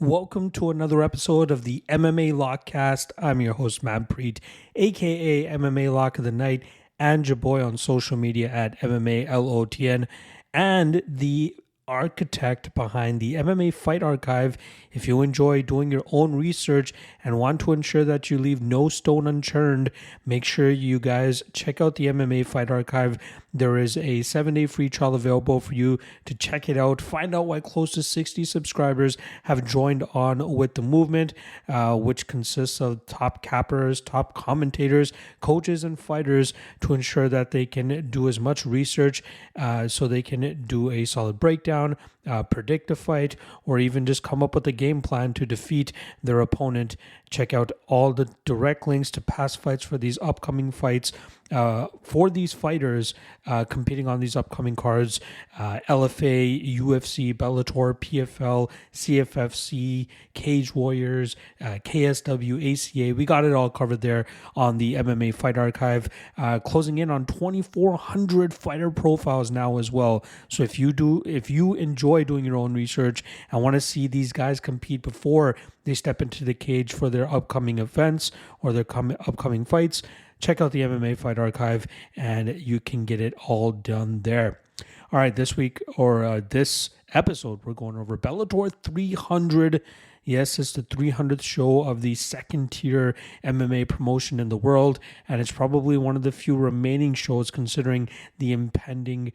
welcome to another episode of the MMA Lockcast. I'm your host, Manpreet, aka MMA Lock of the Night, and your boy on social media at MMALOTN, and the architect behind the MMA Fight Archive. If you enjoy doing your own research and want to ensure that you leave no stone unturned, make sure you guys check out the MMA Fight Archive. There is a 7-day free trial available for you to check it out. Find out why close to 60 subscribers have joined on with the movement, which consists of top cappers, top commentators, coaches, and fighters to ensure that they can do as much research so they can do a solid breakdown, predict a fight, or even just come up with a game plan to defeat their opponent. Check out all the direct links to past fights for these upcoming fights. For these fighters competing on these upcoming cards, LFA, UFC, Bellator, PFL, CFFC, Cage Warriors, KSW, ACA. We got it all covered there on the MMA Fight Archive, closing in on 2,400 fighter profiles now as well. So if you enjoy doing your own research and want to see these guys compete before they step into the cage for their upcoming events or their upcoming fights, check out the MMA Fight Archive and you can get it all done there. All right, this week or this episode, we're going over Bellator 300. Yes, it's the 300th show of the second tier MMA promotion in the world, and it's probably one of the few remaining shows considering the impending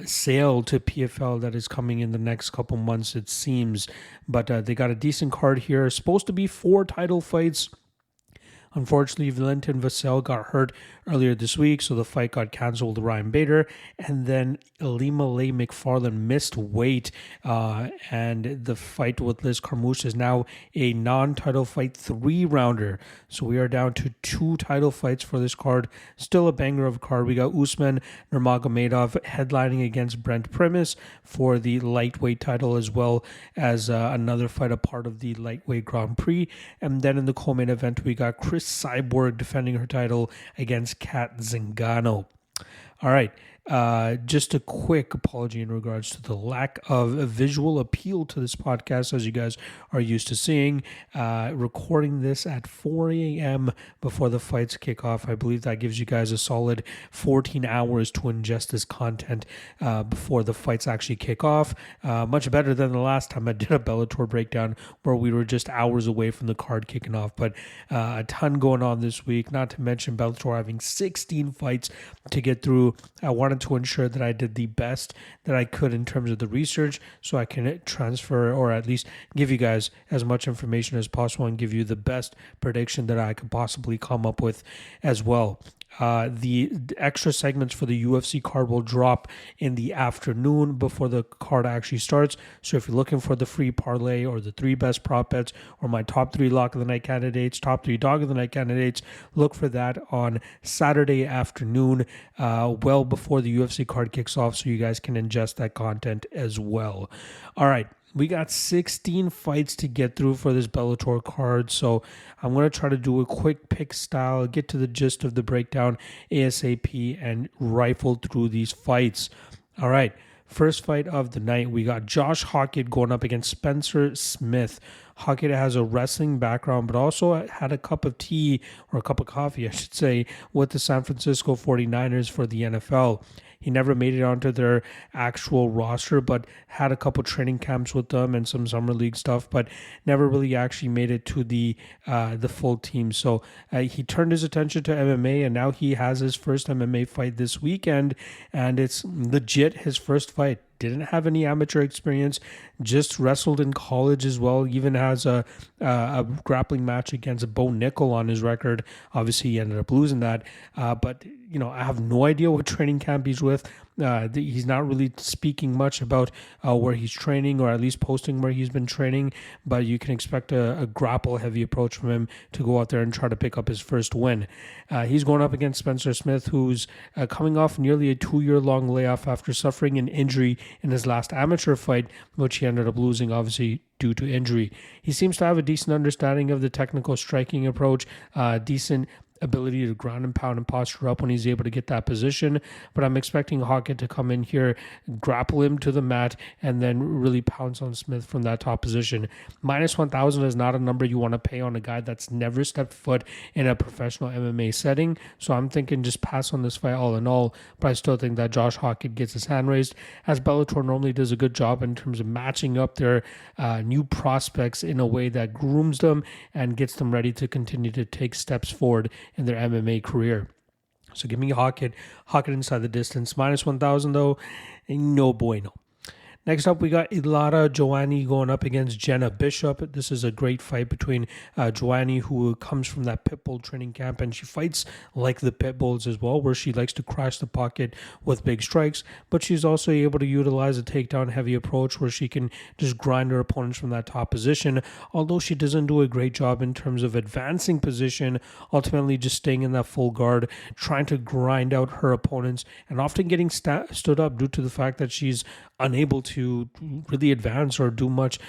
sale to PFL that is coming in the next couple months, it seems. But they got a decent card here. Supposed to be 4 title fights. Unfortunately, Valentin Vassell got hurt earlier this week, so the fight got canceled with Ryan Bader. And then Ilima-Lei Macfarlane missed weight, and the fight with Liz Carmouche is now a non-title fight 3-rounder. So we are down to 2 title fights for this card. Still a banger of a card. We got Usman Nurmagomedov headlining against Brent Primus for the lightweight title, as well as another fight, a part of the lightweight Grand Prix. And then in the co-main event, we got Chris Cyborg defending her title against Kat Zingano. All right. Just a quick apology in regards to the lack of visual appeal to this podcast, as you guys are used to seeing. Recording this at 4 a.m. before the fights kick off. I believe that gives you guys a solid 14 hours to ingest this content before the fights actually kick off. Much better than the last time I did a Bellator breakdown where we were just hours away from the card kicking off. But a ton going on this week, not to mention Bellator having 16 fights to get through. I wanted to ensure that I did the best that I could in terms of the research so I can transfer or at least give you guys as much information as possible and give you the best prediction that I could possibly come up with as well. The extra segments for the UFC card will drop in the afternoon before the card actually starts. So if you're looking for the free parlay or the 3 best prop bets or my top 3 lock of the night candidates, top 3 dog of the night candidates, look for that on Saturday afternoon, well before the UFC card kicks off, so you guys can ingest that content as well. All right. We got 16 fights to get through for this Bellator card, so I'm going to try to do a quick pick style, get to the gist of the breakdown ASAP, and rifle through these fights. All right, first fight of the night, we got Josh Hokit going up against Spencer Smith. Hokit has a wrestling background, but also had a cup of tea, or a cup of coffee, I should say, with the San Francisco 49ers for the NFL. He never made it onto their actual roster, but had a couple training camps with them and some summer league stuff, but never really actually made it to the full team. So he turned his attention to MMA, and now he has his first MMA fight this weekend, and it's legit his first fight. Didn't have any amateur experience, just wrestled in college as well, even has a grappling match against Bo Nickel on his record. Obviously, he ended up losing that, but I have no idea what training camp he's with. He's not really speaking much about where he's training, or at least posting where he's been training, but you can expect a grapple-heavy approach from him to go out there and try to pick up his first win. He's going up against Spencer Smith, who's coming off nearly a 2-year-long layoff after suffering an injury in his last amateur fight, which he ended up losing, obviously, due to injury. He seems to have a decent understanding of the technical striking approach, decent ability to ground and pound and posture up when he's able to get that position. But I'm expecting Hokit to come in here, grapple him to the mat, and then really pounce on Smith from that top position. Minus 1,000 is not a number you want to pay on a guy that's never stepped foot in a professional MMA setting. So I'm thinking just pass on this fight all in all. But I still think that Josh Hokit gets his hand raised, as Bellator normally does a good job in terms of matching up their new prospects in a way that grooms them and gets them ready to continue to take steps forward in their MMA career. So give me Hokit inside the distance. Minus 1,000 though, no bueno. Next up, we got Ilara Joanne going up against Jenna Bishop. This is a great fight between Joanne, who comes from that Pitbull training camp, and she fights like the Pitbulls as well, where she likes to crash the pocket with big strikes, but she's also able to utilize a takedown heavy approach where she can just grind her opponents from that top position, although she doesn't do a great job in terms of advancing position, ultimately just staying in that full guard, trying to grind out her opponents, and often getting stood up due to the fact that she's unable to really advance or do much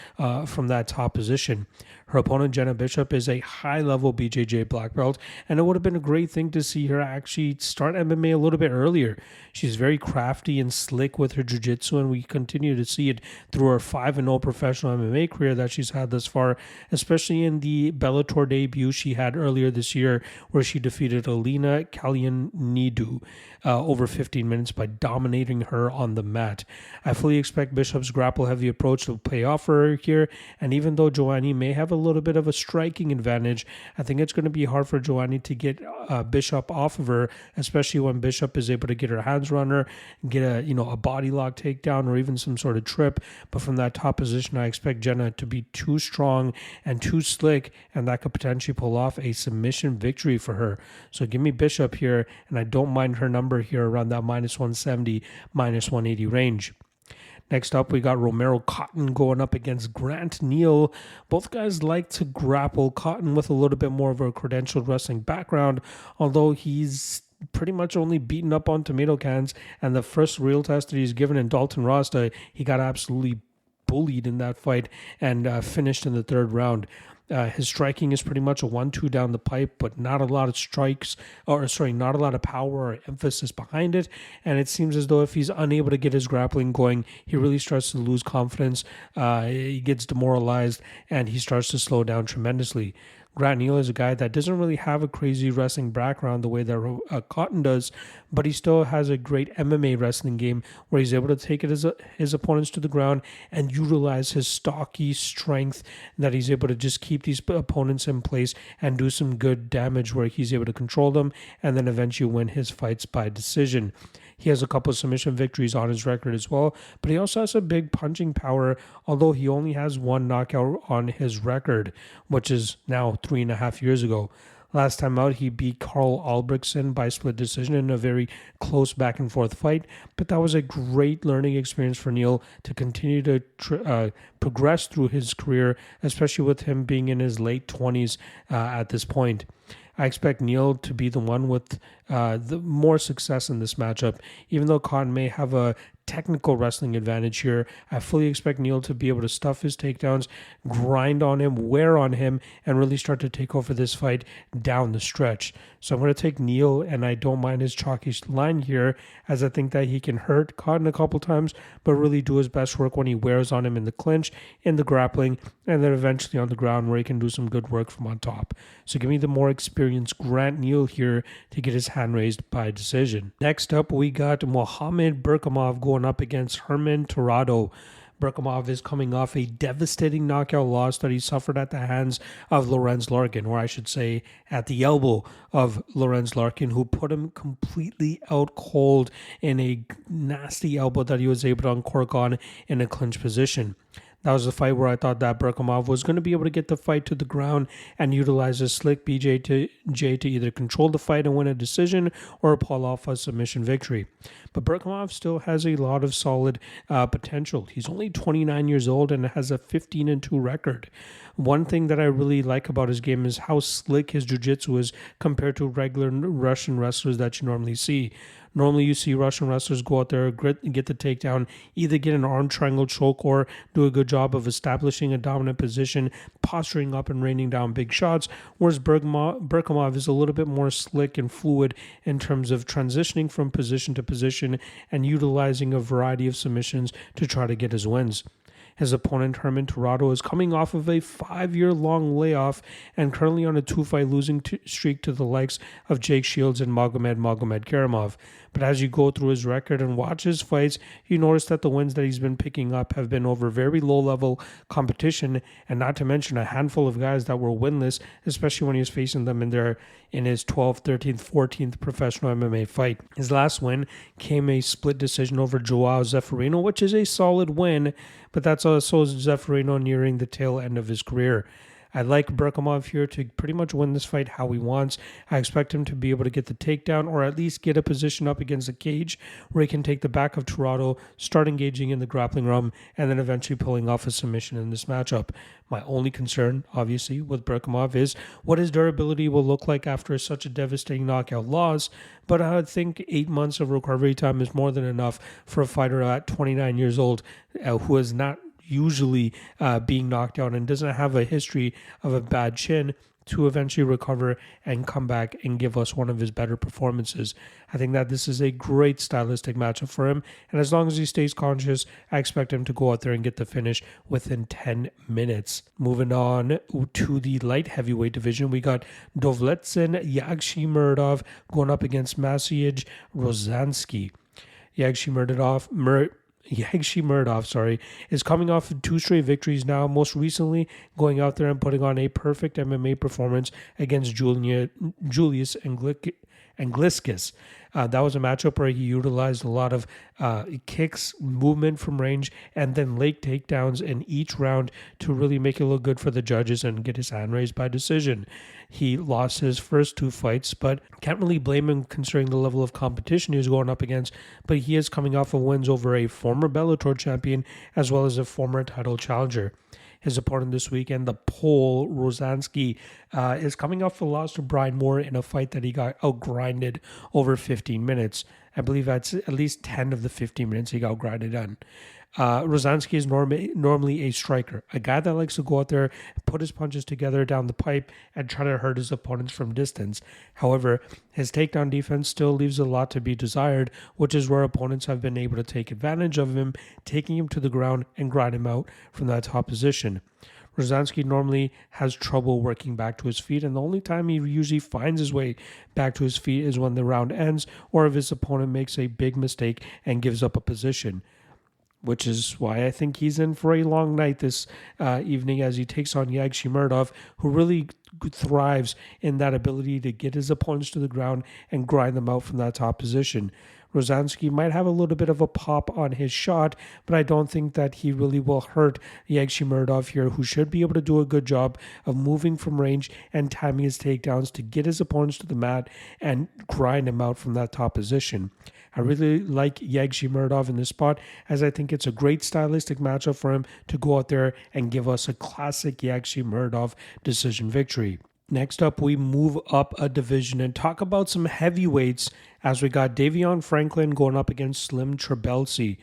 from that top position. Her opponent, Jenna Bishop, is a high-level BJJ black belt, and it would have been a great thing to see her actually start MMA a little bit earlier. She's very crafty and slick with her jiu-jitsu, and we continue to see it through her 5-0 professional MMA career that she's had thus far, especially in the Bellator debut she had earlier this year, where she defeated Alina Kalyanidou over 15 minutes by dominating her on the mat. I fully expect Bishop's grapple-heavy approach to pay off for her here, and even though Joanne may have a little bit of a striking advantage, I think it's going to be hard for Joanne to get Bishop off of her, especially when Bishop is able to get her hands around her, get a body lock takedown or even some sort of trip. But from that top position, I expect Jenna to be too strong and too slick, and that could potentially pull off a submission victory for her. So give me Bishop here, and I don't mind her number here around that minus 170, minus 180 range. Next up, we got Romero Cotton going up against Grant Neal. Both guys like to grapple. Cotton with a little bit more of a credentialed wrestling background, although he's pretty much only beaten up on tomato cans, and the first real test that he's given in Dalton Rasta, he got absolutely bullied in that fight and finished in the third round. His striking is pretty much a 1-2 down the pipe, but not a lot of not a lot of power or emphasis behind it. And it seems as though if he's unable to get his grappling going, he really starts to lose confidence. He gets demoralized and he starts to slow down tremendously. Grant Neal is a guy that doesn't really have a crazy wrestling background the way that Cotton does, but he still has a great MMA wrestling game where he's able to take his opponents to the ground and utilize his stocky strength, that he's able to just keep these opponents in place and do some good damage where he's able to control them and then eventually win his fights by decision. He has a couple of submission victories on his record as well, but he also has a big punching power, although he only has one knockout on his record, which is now 3.5 years ago. Last time out, he beat Carl Albrechtsen by split decision in a very close back-and-forth fight, but that was a great learning experience for Neal to continue to progress through his career, especially with him being in his late 20s at this point. I expect Neal to be the one with the more success in this matchup. Even though Cotton may have a technical wrestling advantage here, I fully expect Neal to be able to stuff his takedowns, grind on him, wear on him, and really start to take over this fight down the stretch. So I'm going to take Neal, and I don't mind his chalky line here, as I think that he can hurt Cotton a couple times, but really do his best work when he wears on him in the clinch, in the grappling, and then eventually on the ground where he can do some good work from on top. So give me the more experienced Grant Neal here to get his hand raised by decision. Next up, we got Mohamed Berkhamov going up against Herman Terrado. Berkhamov is coming off a devastating knockout loss that he suffered at the hands of Lorenz Larkin, or I should say at the elbow of Lorenz Larkin, who put him completely out cold in a nasty elbow that he was able to uncork on in a clinch position. That was the fight where I thought that Berkhamov was going to be able to get the fight to the ground and utilize his slick BJJ to either control the fight and win a decision or pull off a submission victory. But Berkhamov still has a lot of solid potential. He's only 29 years old and has a 15-2 record. One thing that I really like about his game is how slick his jiu-jitsu is compared to regular Russian wrestlers that you normally see. Normally you see Russian wrestlers go out there, get the takedown, either get an arm triangle choke or do a good job of establishing a dominant position, posturing up and raining down big shots, whereas Berkhamov is a little bit more slick and fluid in terms of transitioning from position to position and utilizing a variety of submissions to try to get his wins. His opponent, Terrado, is coming off of a 5-year-long layoff and currently on a 2-fight losing streak to the likes of Jake Shields and Magomedov. But as you go through his record and watch his fights, you notice that the wins that he's been picking up have been over very low-level competition, and not to mention a handful of guys that were winless, especially when he was facing them in his 12th, 13th, 14th professional MMA fight. His last win came a split decision over Joao Zeffirino, which is a solid win, but that's also Zeffirino nearing the tail end of his career. I like Berkhamov here to pretty much win this fight how he wants. I expect him to be able to get the takedown or at least get a position up against the cage where he can take the back of Terrado, start engaging in the grappling realm, and then eventually pulling off a submission in this matchup. My only concern, obviously, with Berkhamov is what his durability will look like after such a devastating knockout loss, but I think 8 months of recovery time is more than enough for a fighter at 29 years old who is not usually being knocked out and doesn't have a history of a bad chin to eventually recover and come back and give us one of his better performances. I think that this is a great stylistic matchup for him, and as long as he stays conscious, I expect him to go out there and get the finish within 10 minutes. Moving on to the light heavyweight division, we got Dovletsin Yagshimuradov going up against Maciej Rozanski. Yagshimuradov is coming off 2 straight victories now, most recently going out there and putting on a perfect MMA performance against Julius Angliscus. That was a matchup where he utilized a lot of kicks, movement from range, and then late takedowns in each round to really make it look good for the judges and get his hand raised by decision. He lost his first 2 fights, but can't really blame him considering the level of competition he was going up against. But he is coming off of wins over a former Bellator champion as well as a former title challenger. His opponent this weekend, the Pole, Rozanski, is coming off a loss to Brian Moore in a fight that he got outgrinded over 15 minutes. I believe that's at least 10 of the 15 minutes he got grinded on. Rozanski is normally a striker, a guy that likes to go out there, put his punches together down the pipe, and try to hurt his opponents from distance. However, his takedown defense still leaves a lot to be desired, which is where opponents have been able to take advantage of him, taking him to the ground and grind him out from that top position. Rozanski normally has trouble working back to his feet, and the only time he usually finds his way back to his feet is when the round ends or if his opponent makes a big mistake and gives up a position, which is why I think he's in for a long night this evening as he takes on Yagshimuradov, who really thrives in that ability to get his opponents to the ground and grind them out from that top position. Rozanski might have a little bit of a pop on his shot, but I don't think that he really will hurt Yagshimuradov here, who should be able to do a good job of moving from range and timing his takedowns to get his opponents to the mat and grind him out from that top position. I really like Yagshimuradov in this spot, as I think it's a great stylistic matchup for him to go out there and give us a classic Yagshimuradov decision victory. Next up, we move up a division and talk about some heavyweights as we got Davion Franklin going up against Slim Trabelsi.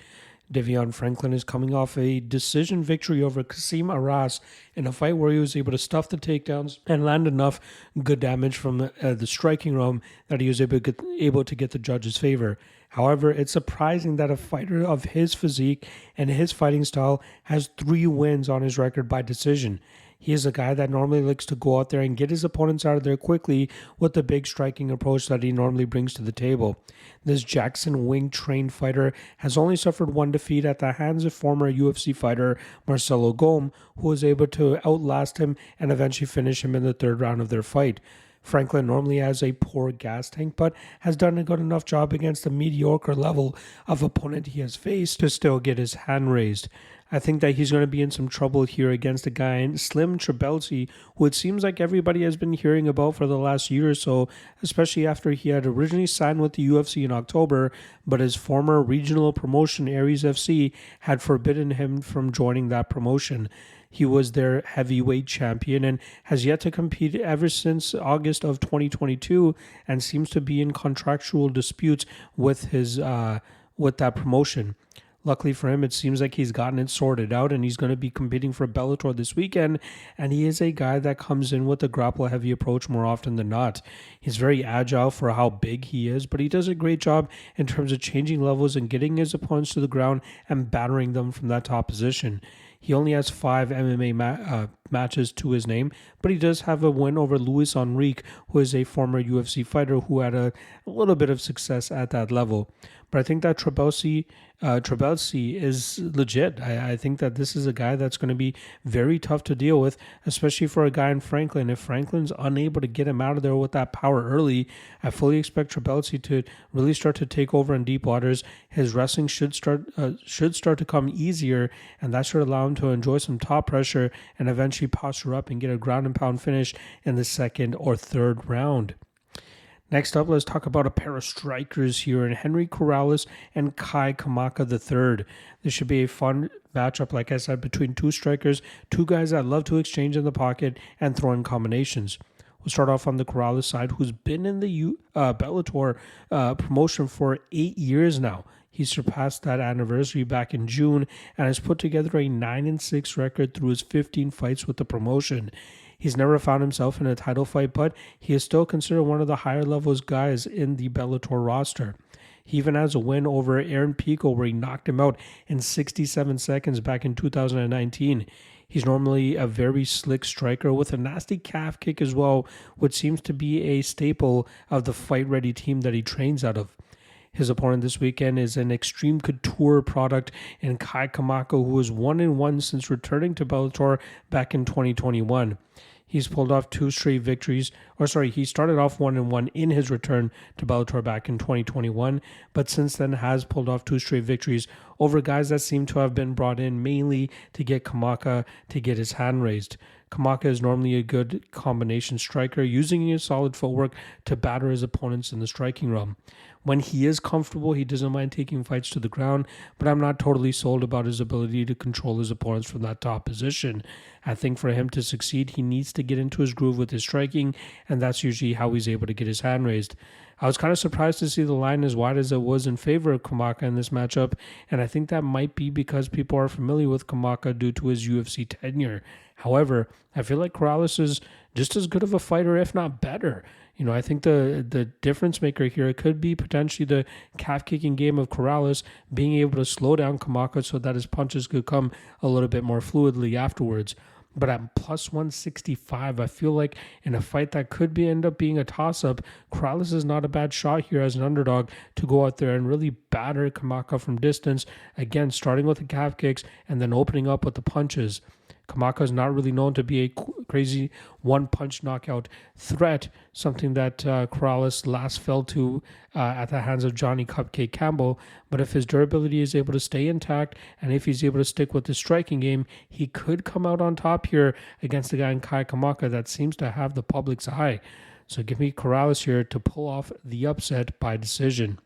Davion Franklin is coming off a decision victory over Kasim Aras in a fight where he was able to stuff the takedowns and land enough good damage from the striking realm that he was able to get the judge's favor. However, it's surprising that a fighter of his physique and his fighting style has 3 wins on his record by decision. He is a guy that normally likes to go out there and get his opponents out of there quickly with the big striking approach that he normally brings to the table. This Jackson Wing trained fighter has only suffered 1 defeat at the hands of former UFC fighter Marcelo Gome, who was able to outlast him and eventually finish him in the 3rd round of their fight. Franklin normally has a poor gas tank, but has done a good enough job against the mediocre level of opponent he has faced to still get his hand raised. I think that he's going to be in some trouble here against a guy in Slim Trabelsi, who it seems like everybody has been hearing about for the last year or so, especially after he had originally signed with the UFC in October, but his former regional promotion, Aries FC, had forbidden him from joining that promotion. He was their heavyweight champion and has yet to compete ever since August of 2022, and seems to be in contractual disputes with his with that promotion. Luckily for him, it seems like he's gotten it sorted out, and he's going to be competing for Bellator this weekend. And he is a guy that comes in with a grapple-heavy approach more often than not. He's very agile for how big he is, but he does a great job in terms of changing levels and getting his opponents to the ground and battering them from that top position. He only has 5 MMA matches to his name, but he does have a win over Luis Enrique, who is a former UFC fighter who had a little bit of success at that level. But I think that Trabelsi is legit. I think that this is a guy that's going to be very tough to deal with, especially for a guy in Franklin. If Franklin's unable to get him out of there with that power early, I fully expect Trabelsi to really start to take over in deep waters. His wrestling should start to come easier, and that should allow him to enjoy some top pressure and eventually posture up and get a ground and pound finish in the second or third round. Next up, let's talk about a pair of strikers here in Henry Corrales and Kamaka III. This should be a fun matchup, like I said, between two strikers, two guys that love to exchange in the pocket and throw in combinations. We'll start off on the Corrales side, who's been in the Bellator promotion for 8 years now. He surpassed that anniversary back in June and has put together a 9-6 record through his 15 fights with the promotion. He's never found himself in a title fight, but he is still considered one of the higher levels guys in the Bellator roster. He even has a win over Aaron Pico where he knocked him out in 67 seconds back in 2019. He's normally a very slick striker with a nasty calf kick as well, which seems to be a staple of the fight-ready team that he trains out of. His opponent this weekend is an Extreme Couture product in Kai Kamaka, who is 1-1 since returning to Bellator back in 2021. He's pulled off 2 straight victories, he started off 1-1 in his return to Bellator back in 2021, but since then has pulled off 2 straight victories over guys that seem to have been brought in mainly to get Kamaka to get his hand raised. Kamaka is normally a good combination striker, using his solid footwork to batter his opponents in the striking realm. When he is comfortable, he doesn't mind taking fights to the ground, but I'm not totally sold about his ability to control his opponents from that top position. I think for him to succeed, he needs to get into his groove with his striking, and that's usually how he's able to get his hand raised. I was kind of surprised to see the line as wide as it was in favor of Kamaka in this matchup, and I think that might be because people are familiar with Kamaka due to his UFC tenure. However, I feel like Corrales is just as good of a fighter, if not better. I think the difference maker here could be potentially the calf-kicking game of Corrales being able to slow down Kamaka so that his punches could come a little bit more fluidly afterwards. But at plus 165, I feel like in a fight that could end up being a toss-up, Corrales is not a bad shot here as an underdog to go out there and really batter Kamaka from distance, again, starting with the calf kicks and then opening up with the punches. Kamaka is not really known to be a crazy one-punch knockout threat, something that Corrales last fell to at the hands of Johnny Cupcake Campbell. But if his durability is able to stay intact, and if he's able to stick with the striking game, he could come out on top here against the guy in Kai Kamaka that seems to have the public's eye. So give me Corrales here to pull off the upset by decision.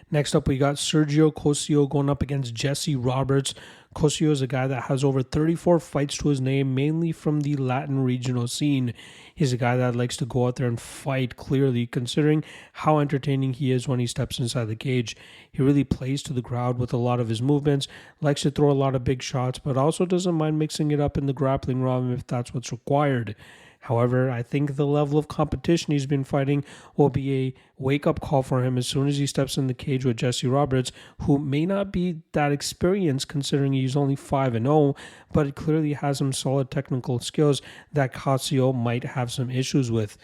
Next up, we got Sergio Cossio going up against Jesse Roberts. Cossio is a guy that has over 34 fights to his name, mainly from the Latin regional scene. He's a guy that likes to go out there and fight clearly, considering how entertaining he is when he steps inside the cage. He really plays to the crowd with a lot of his movements, likes to throw a lot of big shots, but also doesn't mind mixing it up in the grappling realm if that's what's required. However, I think the level of competition he's been fighting will be a wake-up call for him as soon as he steps in the cage with Jesse Roberts, who may not be that experienced considering he's only 5-0, but clearly has some solid technical skills that Cossio might have some issues with.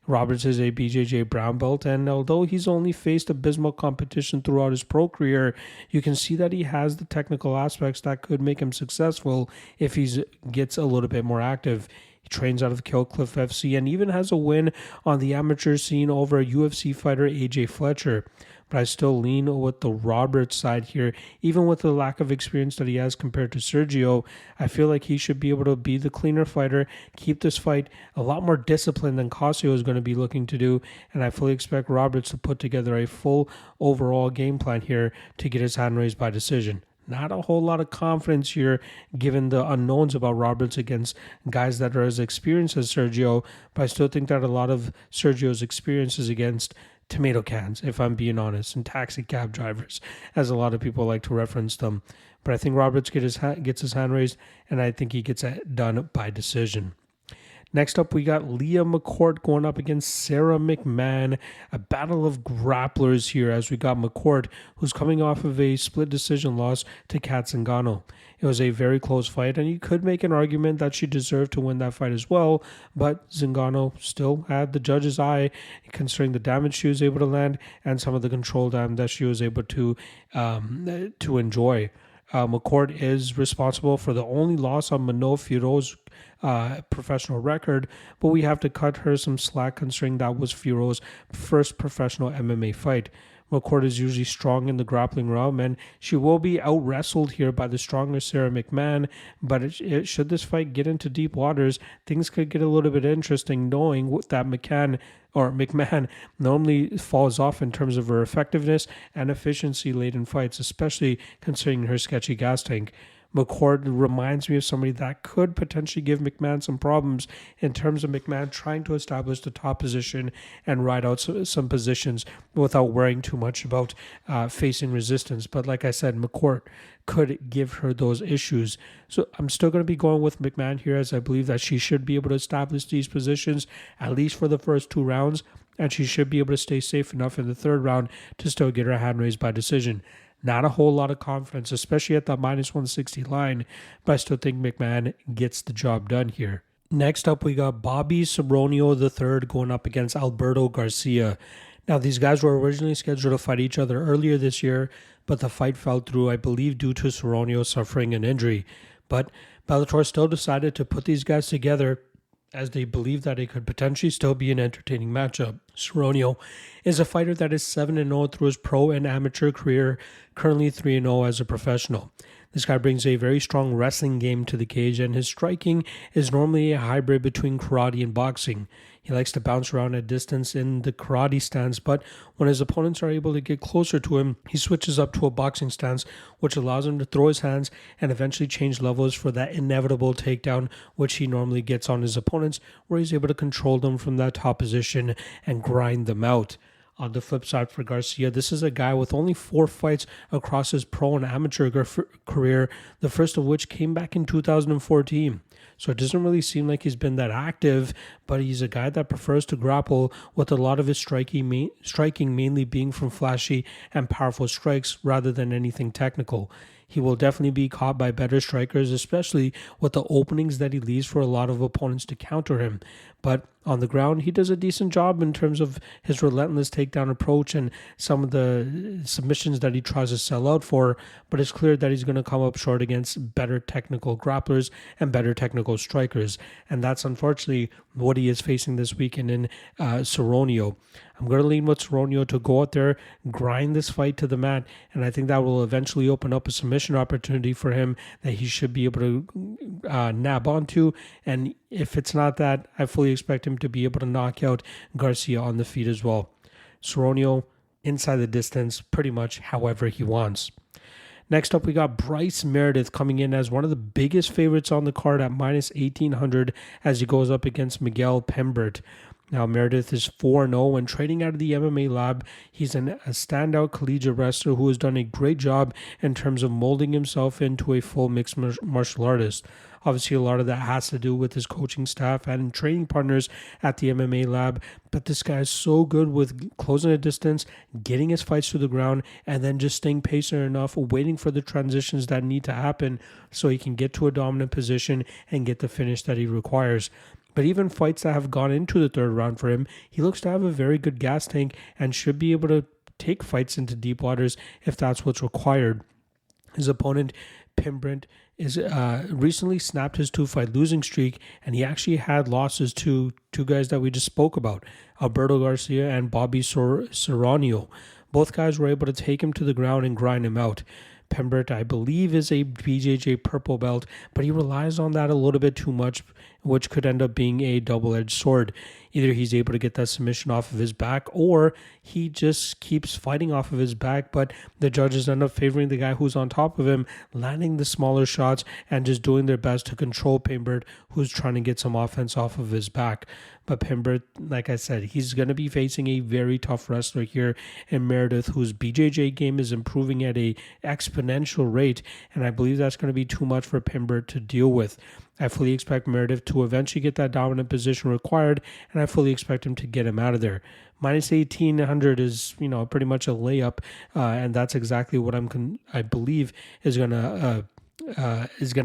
Roberts is a BJJ brown belt, and although he's only faced abysmal competition throughout his pro career, you can see that he has the technical aspects that could make him successful if he gets a little bit more active. He trains out of Killcliff FC and even has a win on the amateur scene over UFC fighter AJ Fletcher. But I still lean with the Roberts side here, even with the lack of experience that he has compared to Sergio. I feel like he should be able to be the cleaner fighter, keep this fight a lot more disciplined than Cossio is going to be looking to do, and I fully expect Roberts to put together a full overall game plan here to get his hand raised by decision. Not a whole lot of confidence here, given the unknowns about Roberts against guys that are as experienced as Sergio. But I still think that a lot of Sergio's experience is against tomato cans, if I'm being honest, and taxi cab drivers, as a lot of people like to reference them. But I think Roberts gets his hand raised, and I think he gets it done by decision. Next up, we got Leah McCourt going up against Sarah McMann. A battle of grapplers here, as we got McCourt, who's coming off of a split decision loss to Kat Zingano. It was a very close fight, and you could make an argument that she deserved to win that fight as well, but Zingano still had the judge's eye, considering the damage she was able to land and some of the control time that she was able to enjoy. McCourt is responsible for the only loss on Mano Fiorot's professional record, but we have to cut her some slack considering that was Fiorot's first professional MMA fight. McCourt is usually strong in the grappling realm, and she will be out-wrestled here by the stronger Sarah McMann, but should this fight get into deep waters, things could get a little bit interesting, knowing that McMann normally falls off in terms of her effectiveness and efficiency late in fights, especially considering her sketchy gas tank. McCourt reminds me of somebody that could potentially give McMann some problems in terms of McMann trying to establish the top position and ride out some positions without worrying too much about facing resistance. But like I said, McCourt could give her those issues. So I'm still going to be going with McMann here, as I believe that she should be able to establish these positions, at least for the first 2 rounds, and she should be able to stay safe enough in the 3rd round to still get her hand raised by decision. Not a whole lot of confidence, especially at that minus 160 line, but I still think McMann gets the job done here. Next up, we got Bobby Seronio III going up against Alberto Garcia. Now, these guys were originally scheduled to fight each other earlier this year, but the fight fell through, I believe, due to Seronio suffering an injury. But Bellator still decided to put these guys together, as they believe that it could potentially still be an entertaining matchup. Seronio is a fighter that is 7-0 through his pro and amateur career, currently 3-0 as a professional. This guy brings a very strong wrestling game to the cage, and his striking is normally a hybrid between karate and boxing. He likes to bounce around at distance in the karate stance, but when his opponents are able to get closer to him, he switches up to a boxing stance, which allows him to throw his hands and eventually change levels for that inevitable takedown, which he normally gets on his opponents, where he's able to control them from that top position and grind them out. On the flip side for Garcia, this is a guy with only 4 fights across his pro and amateur career, the first of which came back in 2014. So it doesn't really seem like he's been that active, but he's a guy that prefers to grapple, with a lot of his striking mainly being from flashy and powerful strikes rather than anything technical. He will definitely be caught by better strikers, especially with the openings that he leaves for a lot of opponents to counter him. But on the ground, he does a decent job in terms of his relentless takedown approach and some of the submissions that he tries to sell out for. But it's clear that he's going to come up short against better technical grapplers and better technical strikers. And that's unfortunately what he is facing this weekend in Seronio. I'm going to lean with Seronio to go out there, grind this fight to the mat, and I think that will eventually open up a submission opportunity for him that he should be able to nab onto. And if it's not that, I fully expect him to be able to knock out Garcia on the feet as well. Seronio inside the distance pretty much however he wants. Next up, we got Bryce Meredith coming in as one of the biggest favorites on the card at minus 1,800 as he goes up against Miguel Peimbert. Now, Meredith is 4-0 and training out of the MMA lab. He's a standout collegiate wrestler who has done a great job in terms of molding himself into a full mixed martial artist. Obviously, a lot of that has to do with his coaching staff and training partners at the MMA lab. But this guy is so good with closing the distance, getting his fights to the ground, and then just staying patient enough, waiting for the transitions that need to happen so he can get to a dominant position and get the finish that he requires. But even fights that have gone into the 3rd round for him, he looks to have a very good gas tank and should be able to take fights into deep waters if that's what's required. His opponent, Peimbert, is recently snapped his 2-fight losing streak, and he actually had losses to 2 guys that we just spoke about, Alberto Garcia and Bobby Seronio. Both guys were able to take him to the ground and grind him out. Peimbert, I believe, is a BJJ purple belt, but he relies on that a little bit too much which could end up being a double-edged sword. Either he's able to get that submission off of his back, or he just keeps fighting off of his back, but the judges end up favoring the guy who's on top of him, landing the smaller shots and just doing their best to control Peimbert, who's trying to get some offense off of his back. But Peimbert, like I said, he's going to be facing a very tough wrestler here in Meredith, whose BJJ game is improving at a exponential rate, and I believe that's going to be too much for Peimbert to deal with. I fully expect Meredith to eventually get that dominant position required, and I fully expect him to get him out of there. Minus 1800 is, pretty much a layup, and that's exactly what I believe is gonna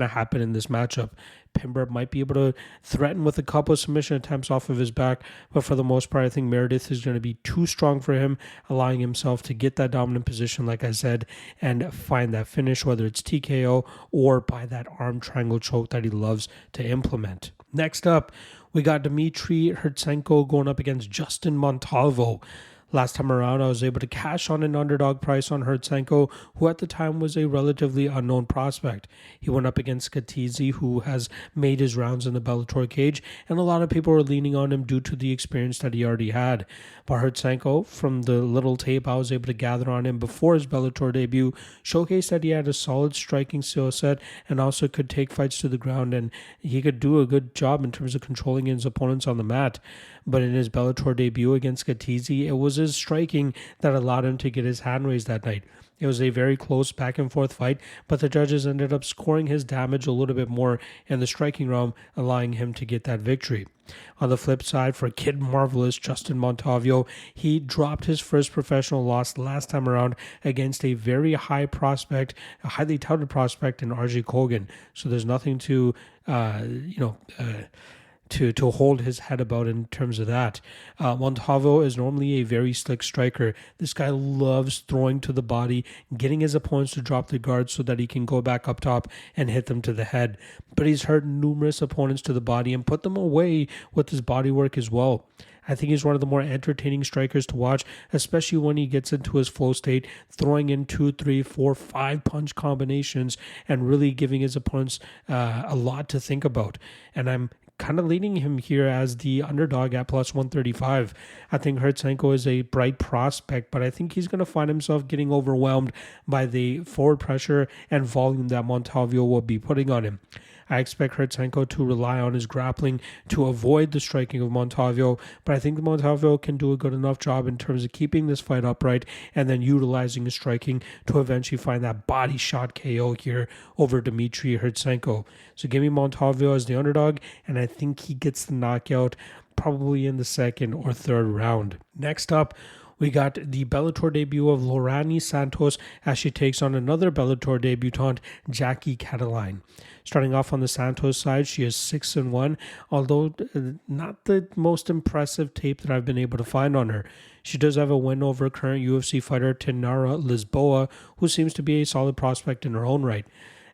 happen in this matchup. Peimbert might be able to threaten with a couple of submission attempts off of his back, but for the most part, I think Meredith is going to be too strong for him, allowing himself to get that dominant position, like I said, and find that finish, whether it's TKO or by that arm triangle choke that he loves to implement. Next up, we got Dmitry Hrytsenko going up against Justin Montalvo. Last time around, I was able to cash on an underdog price on Hrytsenko, who at the time was a relatively unknown prospect. He went up against Katizi, who has made his rounds in the Bellator cage, and a lot of people were leaning on him due to the experience that he already had. But Hrytsenko, from the little tape I was able to gather on him before his Bellator debut, showcased that he had a solid striking skill set and also could take fights to the ground, and he could do a good job in terms of controlling his opponents on the mat. But in his Bellator debut against Katizi, it was his striking that allowed him to get his hand raised that night. It was a very close back and forth fight, but the judges ended up scoring his damage a little bit more in the striking realm, allowing him to get that victory. On the flip side, for Kid Marvelous Justin Montalvo, he dropped his first professional loss last time around against a very high prospect, a highly touted prospect in RJ Kogan. So there's nothing to hold his head about in terms of that. Montalvo is normally a very slick striker. This guy loves throwing to the body, getting his opponents to drop the guard so that he can go back up top and hit them to the head. But he's hurt numerous opponents to the body and put them away with his body work as well. I think he's one of the more entertaining strikers to watch, especially when he gets into his flow state, throwing in 2, 3, 4, 5 punch combinations and really giving his opponents a lot to think about. And I'm kind of leading him here as the underdog at plus 135. I think Hrytsenko is a bright prospect, but I think he's going to find himself getting overwhelmed by the forward pressure and volume that Montalvo will be putting on him. I expect Hrytsenko to rely on his grappling to avoid the striking of Montalvo, but I think Montalvo can do a good enough job in terms of keeping this fight upright and then utilizing his striking to eventually find that body shot KO here over Dmitry Hrytsenko. So give me Montalvo as the underdog, and I think he gets the knockout probably in the second or third round. Next up, we got the Bellator debut of Lorani Santos as she takes on another Bellator debutante, Jackie Cataline. Starting off on the Santos side, she is 6-1, although not the most impressive tape that I've been able to find on her. She does have a win over current UFC fighter Tainara Lisboa, who seems to be a solid prospect in her own right.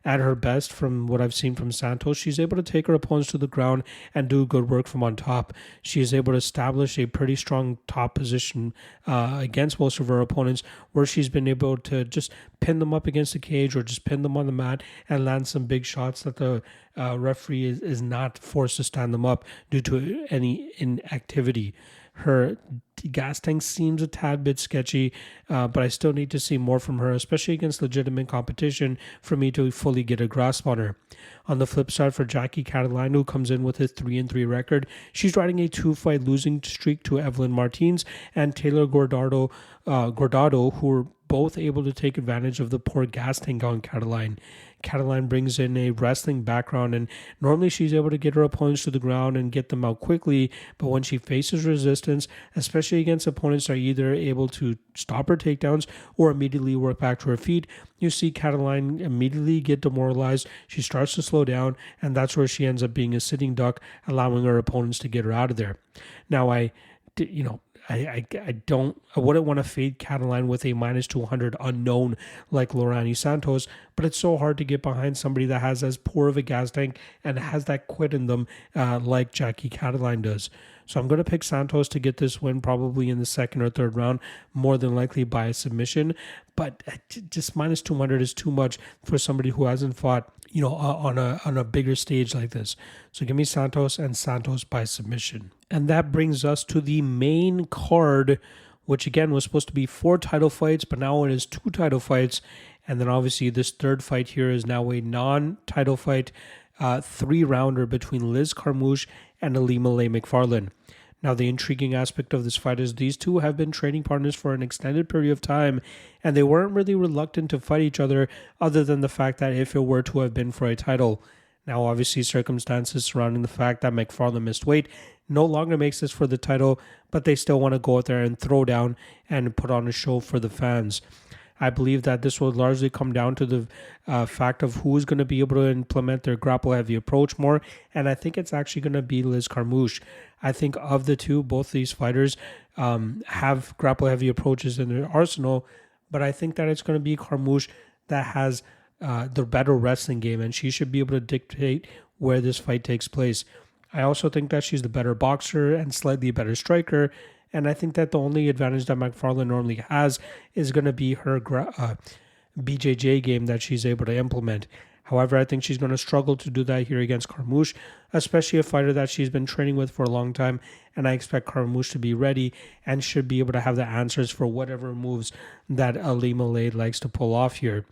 At her best, from what I've seen from Santos, she's able to take her opponents to the ground and do good work from on top. She is able to establish a pretty strong top position against most of her opponents, where she's been able to just pin them up against the cage or just pin them on the mat and land some big shots that the referee is not forced to stand them up due to any inactivity. Her gas tank seems a tad bit sketchy, but I still need to see more from her, especially against legitimate competition, for me to fully get a grasp on her. On the flip side, for Jackie Cataline, who comes in with a 3-3 record, she's riding a 2-fight losing streak to Evelyn Martins and Taylor Gordado, who are both able to take advantage of the poor gas tank on Cataline. Cataline brings in a wrestling background, and normally she's able to get her opponents to the ground and get them out quickly, but when she faces resistance, especially against opponents that are either able to stop her takedowns or immediately work back to her feet, you see Cataline immediately get demoralized. She starts to slow down, and that's where she ends up being a sitting duck, allowing her opponents to get her out of there. Now, I wouldn't want to fade Cataline with a minus 200 unknown like Lorani Santos, but it's so hard to get behind somebody that has as poor of a gas tank and has that quit in them like Jackie Cataline does. So I'm going to pick Santos to get this win probably in the second or third round, more than likely by a submission. But just minus 200 is too much for somebody who hasn't fought, on a bigger stage like this. So give me Santos, and Santos by submission. And that brings us to the main card, which again was supposed to be 4 title fights, but now it is 2 title fights. And then obviously this third fight here is now a non-title fight, 3-rounder between Liz Carmouche and Ilima-Lei Macfarlane. Now, the intriguing aspect of this fight is these two have been training partners for an extended period of time, and they weren't really reluctant to fight each other than the fact that if it were to have been for a title. Now, obviously, circumstances surrounding the fact that Macfarlane missed weight no longer makes this for the title, but they still want to go out there and throw down and put on a show for the fans. I believe that this will largely come down to the fact of who is going to be able to implement their grapple-heavy approach more, and I think it's actually going to be Liz Carmouche. I think of the two, both these fighters have grapple-heavy approaches in their arsenal, but I think that it's going to be Carmouche that has the better wrestling game, and she should be able to dictate where this fight takes place. I also think that she's the better boxer and slightly better striker, and I think that the only advantage that Macfarlane normally has is going to be her BJJ game that she's able to implement. However, I think she's going to struggle to do that here against Carmouche, especially a fighter that she's been training with for a long time, and I expect Carmouche to be ready and should be able to have the answers for whatever moves that Ilima-Lei likes to pull off here.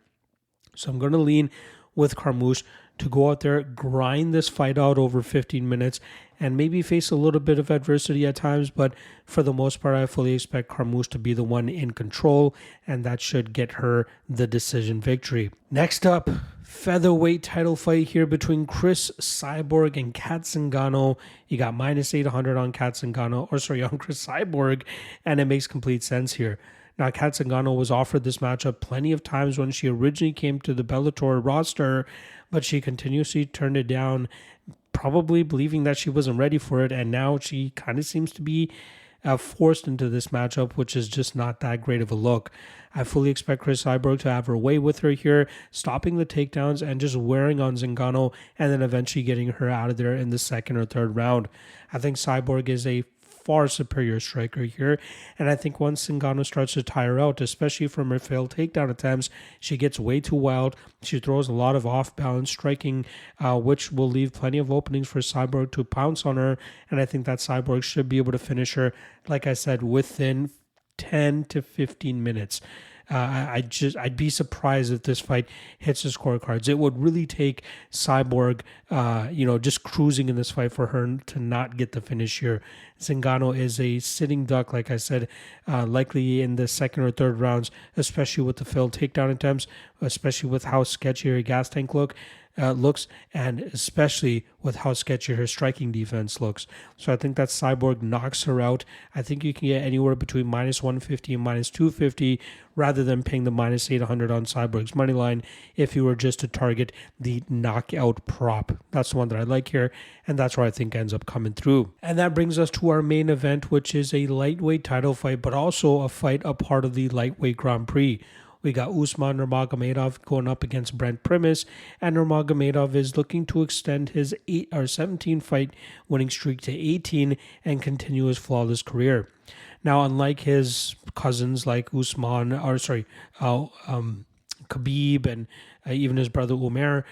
So I'm going to lean with Carmouche to go out there, grind this fight out over 15 minutes, and maybe face a little bit of adversity at times, but for the most part, I fully expect Carmouche to be the one in control, and that should get her the decision victory. Next up, featherweight title fight here between Chris Cyborg and Kat Zingano. You got -800 on Kat Zingano, on Chris Cyborg, and it makes complete sense here. Now, Kat Zingano was offered this matchup plenty of times when she originally came to the Bellator roster, but she continuously turned it down, probably believing that she wasn't ready for it, and now she kind of seems to be forced into this matchup, which is just not that great of a look. I fully expect Chris Cyborg to have her way with her here, stopping the takedowns and just wearing on Zingano, and then eventually getting her out of there in the second or third round. I think Cyborg is a far superior striker here, and I think once Zingano starts to tire out, especially from her failed takedown attempts, she gets way too wild. She throws a lot of off-balance striking, which will leave plenty of openings for Cyborg to pounce on her, and I think that Cyborg should be able to finish her, like I said, within 10 to 15 minutes. I'd be surprised if this fight hits the scorecards. It would really take Cyborg, just cruising in this fight for her to not get the finish here. Zingano is a sitting duck, like I said, likely in the second or third rounds, especially with the failed takedown attempts, especially with how sketchy her gas tank looks, and especially with how sketchy her striking defense looks. So I think that Cyborg knocks her out. I think you can get anywhere between -150 and -250 rather than paying the -800 on Cyborg's money line if you were just to target the knockout prop. That's the one that I like here, and that's where I think ends up coming through. And that brings us to our main event, which is a lightweight title fight, but also a fight a part of the lightweight Grand Prix. We got Usman Nurmagomedov going up against Brent Primus, and Nurmagomedov is looking to extend his 17 fight winning streak to 18 and continue his flawless career. Now, unlike his cousins like Khabib and even his brother Umar,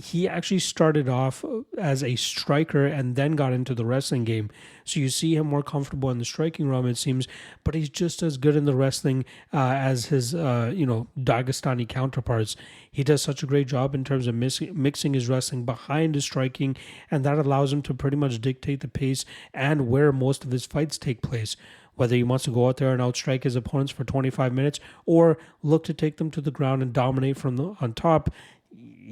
he actually started off as a striker and then got into the wrestling game. So you see him more comfortable in the striking realm, it seems, but he's just as good in the wrestling as his, Dagestani counterparts. He does such a great job in terms of mixing his wrestling behind his striking, and that allows him to pretty much dictate the pace and where most of his fights take place. Whether he wants to go out there and outstrike his opponents for 25 minutes or look to take them to the ground and dominate from on top,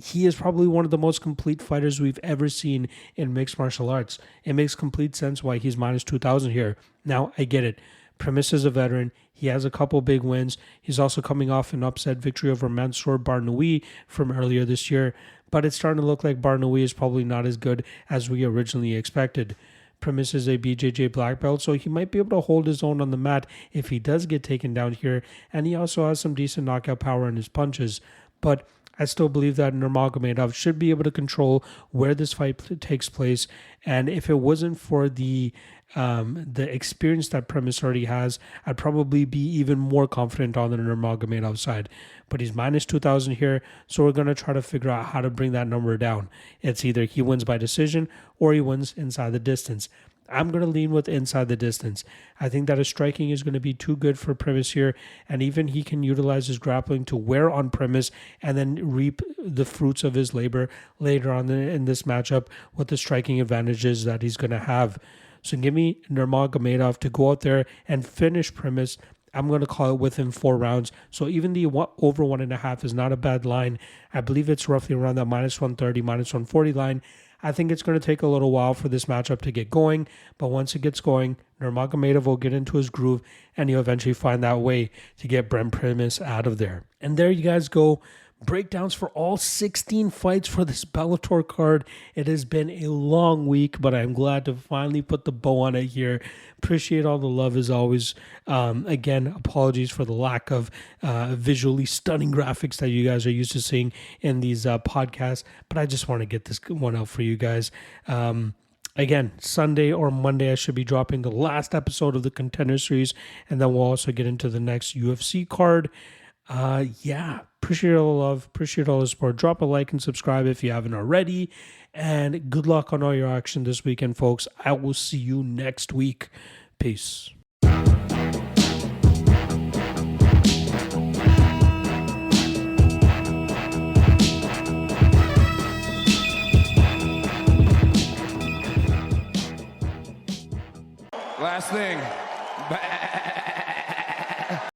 he is probably one of the most complete fighters we've ever seen in mixed martial arts. It makes complete sense why he's -2,000 here. Now, I get it. Primus is a veteran. He has a couple big wins. He's also coming off an upset victory over Mansour Barnaoui from earlier this year, but it's starting to look like Barnaoui is probably not as good as we originally expected. Primus is a BJJ black belt, so he might be able to hold his own on the mat if he does get taken down here, and he also has some decent knockout power in his punches. But I still believe that Nurmagomedov should be able to control where this fight takes place. And if it wasn't for the experience that Primus already has, I'd probably be even more confident on the Nurmagomedov side. But he's minus 2,000 here, so we're going to try to figure out how to bring that number down. It's either he wins by decision or he wins inside the distance. I'm going to lean with inside the distance. I think that his striking is going to be too good for Primus here, and even he can utilize his grappling to wear on Primus and then reap the fruits of his labor later on in this matchup with the striking advantages that he's going to have. So give me Nurmagomedov to go out there and finish Primus. I'm going to call it within 4 rounds. So even the over 1.5 is not a bad line. I believe it's roughly around that minus 130, minus 140 line. I think it's going to take a little while for this matchup to get going, but once it gets going, Nurmagomedov will get into his groove, and he'll eventually find that way to get Brent Primus out of there. And there you guys go. Breakdowns for all 16 fights for this Bellator card. It has been a long week, but I'm glad to finally put the bow on it here. Appreciate all the love as always. Again, apologies for the lack of visually stunning graphics that you guys are used to seeing in these podcasts, but I just want to get this one out for you guys. Again, Sunday or Monday, I should be dropping the last episode of the Contender Series, and then we'll also get into the next UFC card. Appreciate all the love, appreciate all the support. Drop a like and subscribe if you haven't already, and good luck on all your action this weekend, folks. I will see you next week. Peace. Last thing.